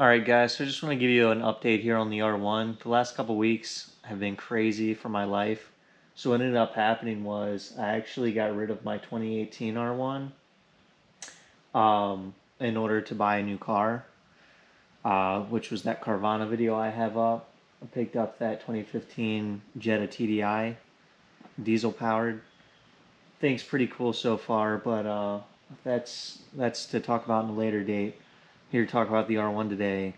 Alright guys, so I just want to give you an update here on the R1. The last couple weeks have been crazy for my life. So what ended up happening was I actually got rid of my 2018 R1 in order to buy a new car, which was that Carvana video I have up. I picked up that 2015 Jetta TDI, diesel powered. Thing's pretty cool so far, but that's to talk about in a later date. Here to talk about the R1 today.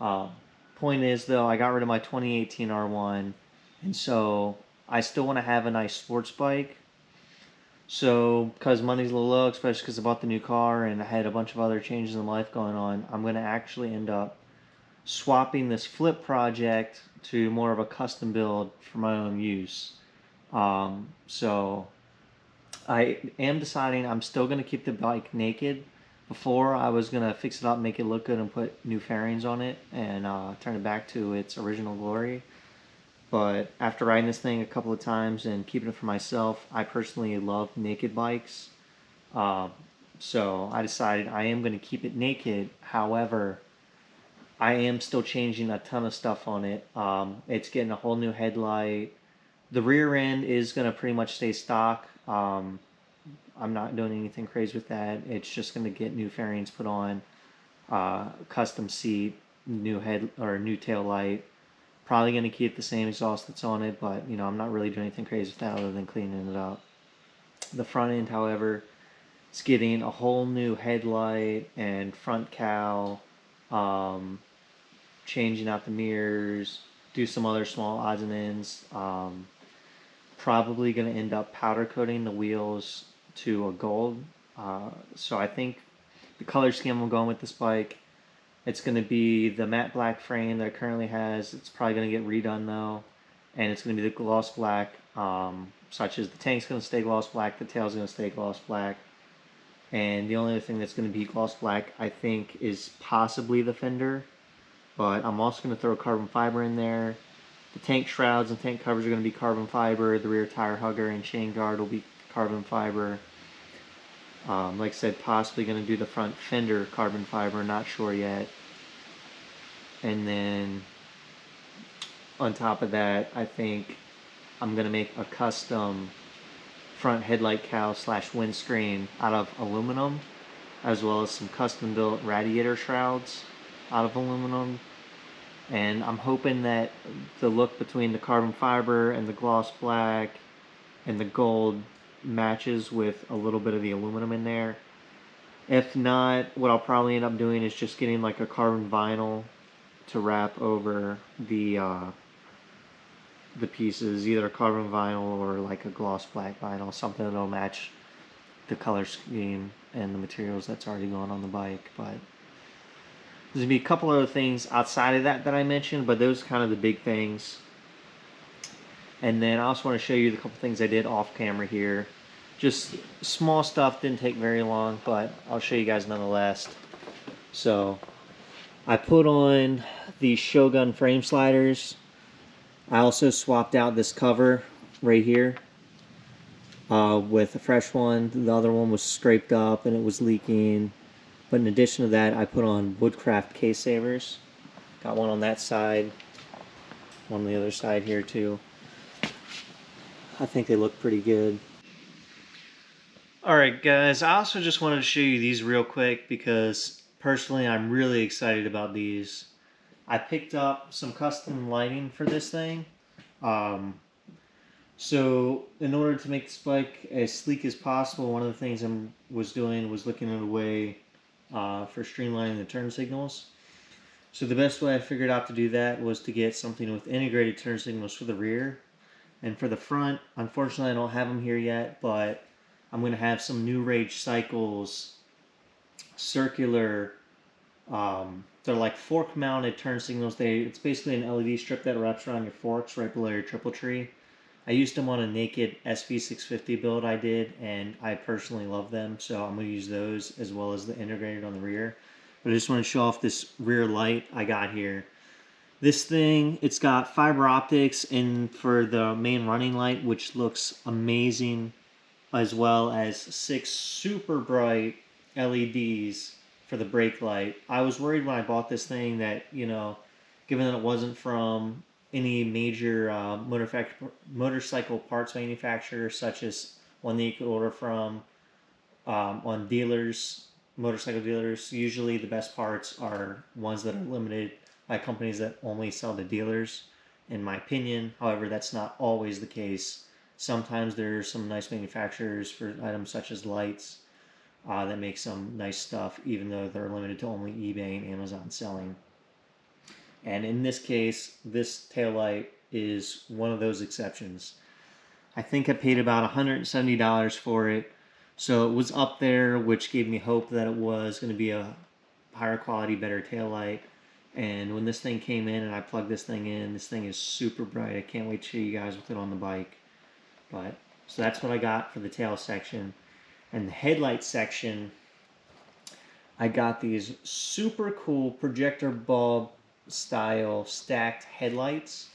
Uh, Point is, though, I got rid of my 2018 R1, and so I still want to have a nice sports bike. So, because money's a little low, especially because I bought the new car and I had a bunch of other changes in life going on, I'm going to actually end up swapping this flip project to more of a custom build for my own use. So, I am deciding I'm still going to keep the bike naked. Before, I was going to fix it up, make it look good, and put new fairings on it and turn it back to its original glory. But after riding this thing a couple of times and keeping it for myself, I personally love naked bikes. Um, so I decided I am going to keep it naked. However, I am still changing a ton of stuff on it. It's getting a whole new headlight. The rear end is going to pretty much stay stock. I'm not doing anything crazy with that. It's just going to get new fairings put on, custom seat, new head or new tail light. Probably going to keep the same exhaust that's on it, but I'm not really doing anything crazy with that other than cleaning it up. The front end, however, is getting a whole new headlight and front cowl, changing out the mirrors, do some other small odds and ends. Probably going to end up powder coating the wheels to a gold. So I think the color scheme I'm going with this bike, it's going to be the matte black frame that it currently has. It's probably going to get redone though, and it's going to be the gloss black, such as the tank's going to stay gloss black, the tail's going to stay gloss black, and the only other thing that's going to be gloss black, I think, is possibly the fender, but I'm also going to throw carbon fiber in there. The tank shrouds and tank covers are going to be carbon fiber. The rear tire hugger and chain guard will be carbon fiber. Like I said, possibly going to do the front fender carbon fiber, not sure yet. And then on top of that, I think I'm going to make a custom front headlight cowl / windscreen out of aluminum, as well as some custom built radiator shrouds out of aluminum. And I'm hoping that the look between the carbon fiber and the gloss black and the gold matches with a little bit of the aluminum in there. If not, what I'll probably end up doing is just getting like a carbon vinyl to wrap over the pieces, either a carbon vinyl or like a gloss black vinyl, something that'll match the color scheme and the materials that's already going on the bike. But there's going to be a couple other things outside of that I mentioned, but those are kind of the big things. And then I also want to show you the couple things I did off camera here. Just small stuff, didn't take very long, but I'll show you guys nonetheless. So I put on the Shogun frame sliders. I also swapped out this cover right here with a fresh one. The other one was scraped up and it was leaking. But in addition to that, I put on Woodcraft case savers. Got one on that side, one on the other side here too. I think they look pretty good. Alright guys, I also just wanted to show you these real quick because personally I'm really excited about these. I picked up some custom lighting for this thing. So in order to make this bike as sleek as possible, one of the things I was doing was looking at a way for streamlining the turn signals. So the best way I figured out to do that was to get something with integrated turn signals for the rear. And for the front, unfortunately I don't have them here yet, but I'm going to have some New Rage Cycles circular, they're like fork mounted turn signals. It's basically an LED strip that wraps around your forks right below your triple tree. I used them on a naked SV650 build I did, and I personally love them, so I'm going to use those as well as the integrated on the rear. But I just want to show off this rear light I got here. This thing, it's got fiber optics in for the main running light, which looks amazing, as well as 6 super bright LEDs for the brake light. I was worried when I bought this thing that, you know, given that it wasn't from any major motorcycle parts manufacturer, such as one that you could order from on dealers, motorcycle dealers, usually the best parts are ones that are limited by companies that only sell to dealers, in my opinion. However, that's not always the case. Sometimes there's some nice manufacturers for items such as lights that make some nice stuff, even though they're limited to only eBay and Amazon selling. And in this case, this taillight is one of those exceptions. I think I paid about $170 for it, so it was up there, which gave me hope that it was going to be a higher quality, better taillight. And when this thing came in and I plugged this thing in, this thing is super bright. I can't wait to show you guys with it on the bike. But so that's what I got for the tail section. And the headlight section, I got these super cool projector bulb style stacked headlights.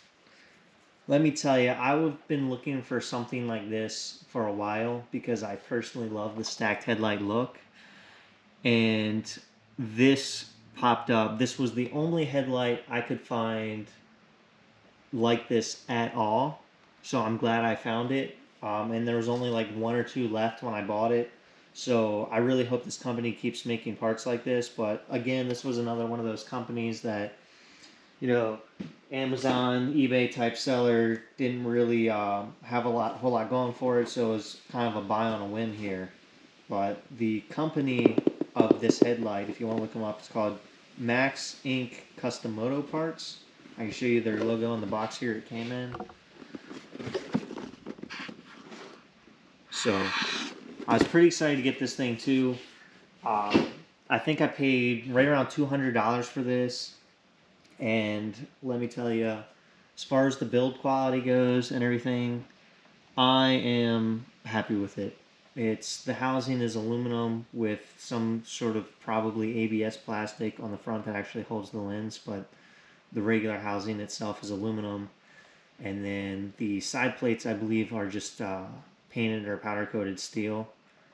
Let me tell you, I've been looking for something like this for a while because I personally love the stacked headlight look. And this popped up. This was the only headlight I could find like this at all. So I'm glad I found it. And there was only like one or two left when I bought it. So I really hope this company keeps making parts like this. But again, this was another one of those companies that, you know, Amazon, eBay type seller didn't really have whole lot going for it. So it was kind of a buy on a whim here. But the company of this headlight, if you want to look them up, it's called Max Inc. Custom Moto Parts. I can show you their logo on the box here it came in. So I was pretty excited to get this thing too. I think I paid right around $200 for this. And let me tell you, as far as the build quality goes and everything, I am happy with it. The housing is aluminum with some sort of probably ABS plastic on the front that actually holds the lens, but the regular housing itself is aluminum. And then the side plates, I believe, are just painted or powder coated steel.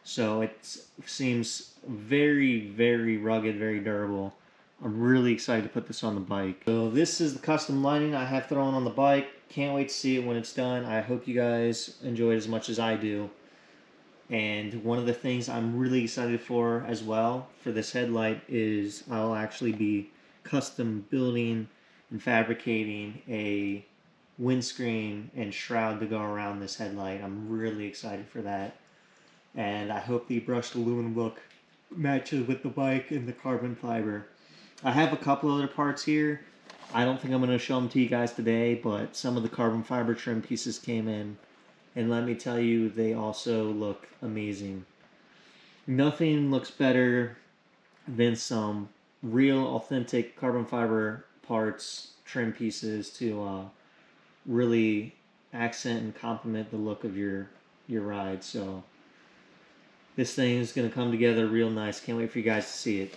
So it seems very, very rugged, very durable. I'm really excited to put this on the bike. So this is the custom lining I have thrown on the bike. Can't wait to see it when it's done. I hope you guys enjoy it as much as I do. And one of the things I'm really excited for as well for this headlight is I'll actually be custom building and fabricating a windscreen and shroud to go around this headlight. I'm really excited for that. And I hope the brushed aluminum look matches with the bike and the carbon fiber. I have a couple other parts here. I don't think I'm going to show them to you guys today, but some of the carbon fiber trim pieces came in. And let me tell you, they also look amazing. Nothing looks better than some real, authentic carbon fiber parts, trim pieces to really accent and complement the look of your ride. So this thing is going to come together real nice. Can't wait for you guys to see it.